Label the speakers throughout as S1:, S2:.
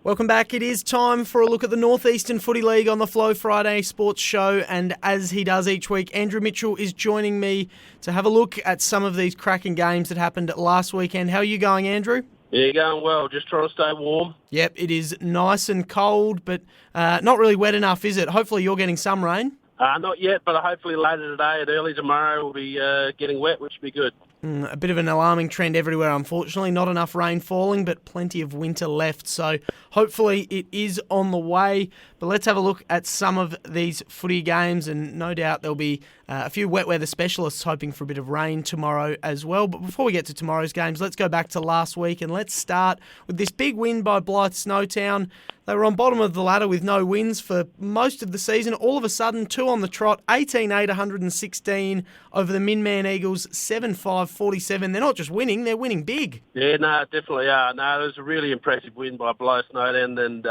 S1: Welcome back. It is time for a look at the Northeastern Footy League on the Flow Friday Sports Show, and as he does each week, Andrew Mitchell is joining me to have a look at some of these cracking games that happened last weekend. How are you going, Andrew?
S2: Yeah, going well. Just trying to stay warm.
S1: Yep, it is nice and cold, but not really wet enough, is it? Hopefully you're getting some rain.
S2: Not yet, but hopefully later today and early tomorrow we'll be getting wet, which will be good.
S1: A bit of an alarming trend everywhere, unfortunately. Not enough rain falling, but plenty of winter left. So hopefully it is on the way. But let's have a look at some of these footy games, and no doubt there'll be a few wet weather specialists hoping for a bit of rain tomorrow as well. But before we get to tomorrow's games, let's go back to last week, and let's start with this big win by Blyth-Snowtown. They were on bottom of the ladder with no wins for most of the season. All of a sudden, 2 on the trot, 18-8, 116 over the Min-Man Eagles, 7-5-47. They're not just winning, they're winning big.
S2: Yeah, no, definitely are. No, it was a really impressive win by Blyth-Snowtown, and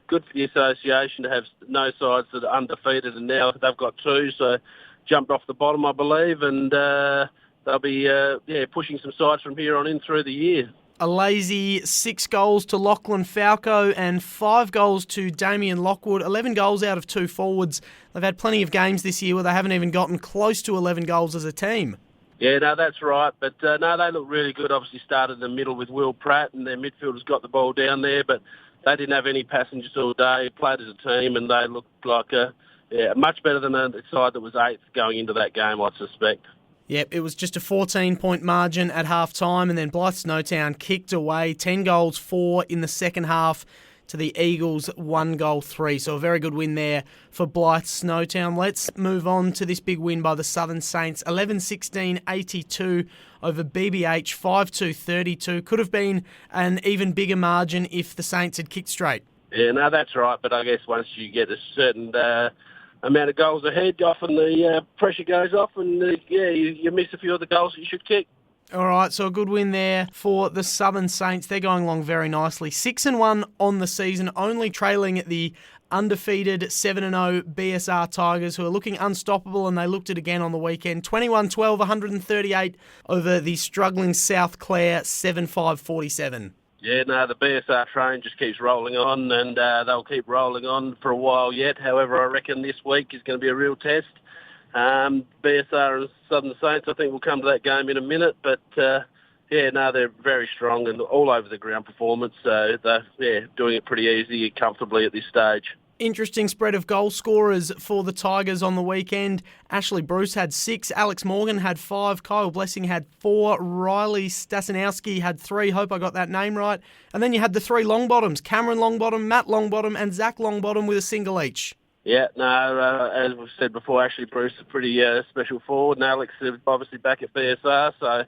S2: good for the association to have no sides that are undefeated, and now they've got 2, so jumped off the bottom, I believe, and they'll be pushing some sides from here on in through the year.
S1: A lazy 6 goals to Lachlan Falco and 5 goals to Damien Lockwood. 11 goals out of 2 forwards. They've had plenty of games this year where they haven't even gotten close to 11 goals as a team.
S2: Yeah, no, that's right. But, no, they look really good. Obviously started in the middle with Will Pratt, and their midfielders got the ball down there, but they didn't have any passengers all day, played as a team, and they looked like much better than the side that was 8th going into that game, I suspect.
S1: Yep, it was just a 14-point margin at half-time, and then Blyth-Snowtown kicked away 10 goals, 4 in the second half to the Eagles, 1 goal, 3. So a very good win there for Blyth-Snowtown. Let's move on to this big win by the Southern Saints, 11-16-82 over BBH, 5-2-32. Could have been an even bigger margin if the Saints had kicked straight.
S2: Yeah, no, that's right, but I guess once you get a certain amount of goals ahead, often the pressure goes off, and you miss a few of the goals that you should kick.
S1: All right, so a good win there for the Southern Saints. They're going along very nicely. 6-1 on the season, only trailing the undefeated 7-0 BSR Tigers, who are looking unstoppable, and they looked it again on the weekend. 21-12, 138 over the struggling South Clare, 7-5-47.
S2: Yeah, no, the BSR train just keeps rolling on, and they'll keep rolling on for a while yet. However, I reckon this week is going to be a real test. BSR and Southern Saints, I think we'll come to that game in a minute, but they're very strong and all over the ground performance, so they're doing it pretty easy and comfortably at this stage.
S1: Interesting spread of goal scorers for the Tigers on the weekend. Ashley Bruce had 6, Alex Morgan had 5, Kyle Blessing had 4, Riley Stasinowski had 3, hope I got that name right. And then you had the 3 Longbottoms, Cameron Longbottom, Matt Longbottom and Zach Longbottom with a single each.
S2: Yeah, no, as we've said before, Ashley Bruce is a pretty special forward, and Alex is obviously back at BSR, so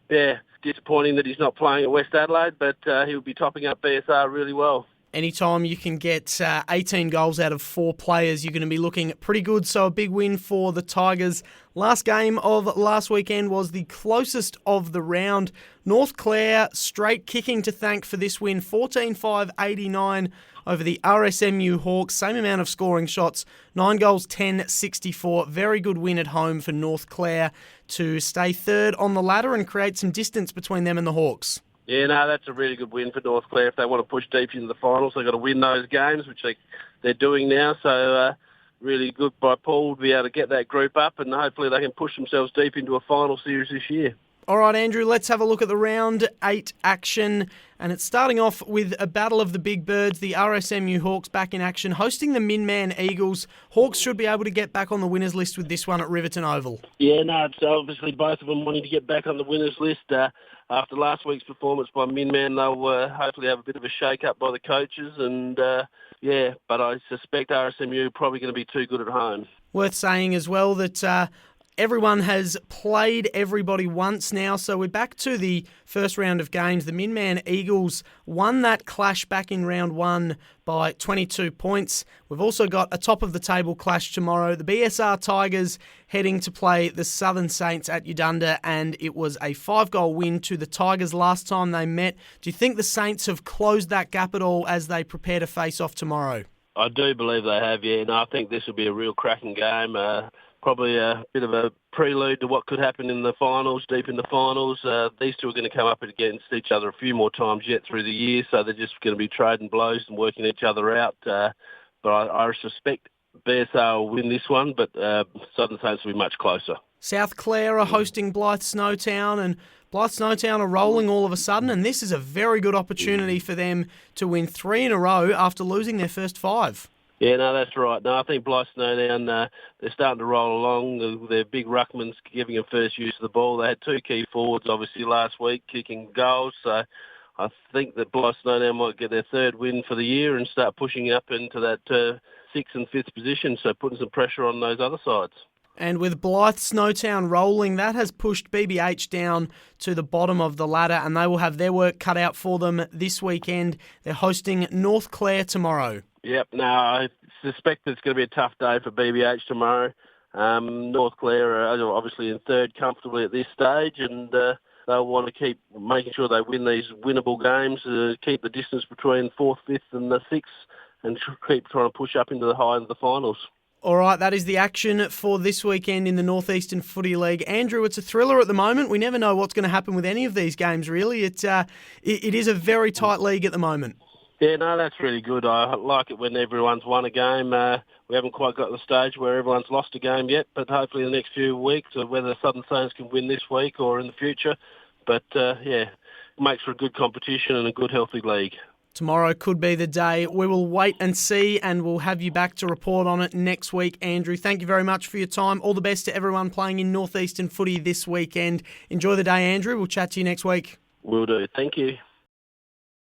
S2: yeah, disappointing that he's not playing at West Adelaide, but he'll be topping up BSR really well.
S1: Anytime you can get 18 goals out of 4 players, you're going to be looking pretty good. So a big win for the Tigers. Last game of last weekend was the closest of the round. North Clare straight kicking to thank for this win, 14-5-89 over the RSMU Hawks. Same amount of scoring shots, 9 goals, 10-64. Very good win at home for North Clare to stay third on the ladder and create some distance between them and the Hawks.
S2: Yeah, no, that's a really good win for North Clare. If they want to push deep into the finals, they've got to win those games, which they're doing now. So really good by Paul to be able to get that group up, and hopefully they can push themselves deep into a final series this year.
S1: All right, Andrew, let's have a look at the round 8 action. And it's starting off with a battle of the big birds, the RSMU Hawks back in action, hosting the Min-Man Eagles. Hawks should be able to get back on the winners list with this one at Riverton Oval.
S2: Yeah, no, it's obviously both of them wanting to get back on the winners list. After last week's performance by Min-Man, they'll hopefully have a bit of a shake-up by the coaches. And, but I suspect RSMU are probably going to be too good at home.
S1: Worth saying as well that everyone has played everybody once now, so we're back to the first round of games. The Min-Man Eagles won that clash back in round 1 by 22 points. We've also got a top-of-the-table clash tomorrow. The BSR Tigers heading to play the Southern Saints at Udunda, and it was a 5-goal win to the Tigers last time they met. Do you think the Saints have closed that gap at all as they prepare to face off tomorrow?
S2: I do believe they have, yeah. And I think this will be a real cracking game. probably a bit of a prelude to what could happen in the finals, deep in the finals. These two are going to come up against each other a few more times yet through the year, so they're just going to be trading blows and working each other out. But I suspect BSR will win this one, but Southern Saints will be much closer.
S1: South Clare are hosting Blyth-Snowtown, and Blyth-Snowtown are rolling all of a sudden, and this is a very good opportunity for them to win 3 in a row after losing their first 5.
S2: Yeah, no, that's right. No, I think Blyth-Snowtown, they're starting to roll along. Their big ruckman's giving them first use of the ball. They had 2 key forwards, obviously, last week, kicking goals. So I think that Blyth-Snowtown might get their 3rd win for the year and start pushing up into that 6th and 5th position, so putting some pressure on those other sides.
S1: And with Blyth-Snowtown rolling, that has pushed BBH down to the bottom of the ladder, and they will have their work cut out for them this weekend. They're hosting North Clare tomorrow.
S2: Yep, no, I suspect it's going to be a tough day for BBH tomorrow. North Clare are obviously in 3rd comfortably at this stage, and they'll want to keep making sure they win these winnable games, keep the distance between 4th, 5th and the 6th, and keep trying to push up into the high end of the finals.
S1: All right, that is the action for this weekend in the Northeastern Footy League. Andrew, it's a thriller at the moment. We never know what's going to happen with any of these games, really. It is a very tight league at the moment.
S2: Yeah, no, that's really good. I like it when everyone's won a game. We haven't quite got to the stage where everyone's lost a game yet, but hopefully in the next few weeks, or whether Southern Saints can win this week or in the future. But, it makes for a good competition and a good, healthy league.
S1: Tomorrow could be the day. We will wait and see, and we'll have you back to report on it next week. Andrew, thank you very much for your time. All the best to everyone playing in Northeastern footy this weekend. Enjoy the day, Andrew. We'll chat to you next week.
S2: Will do. Thank you.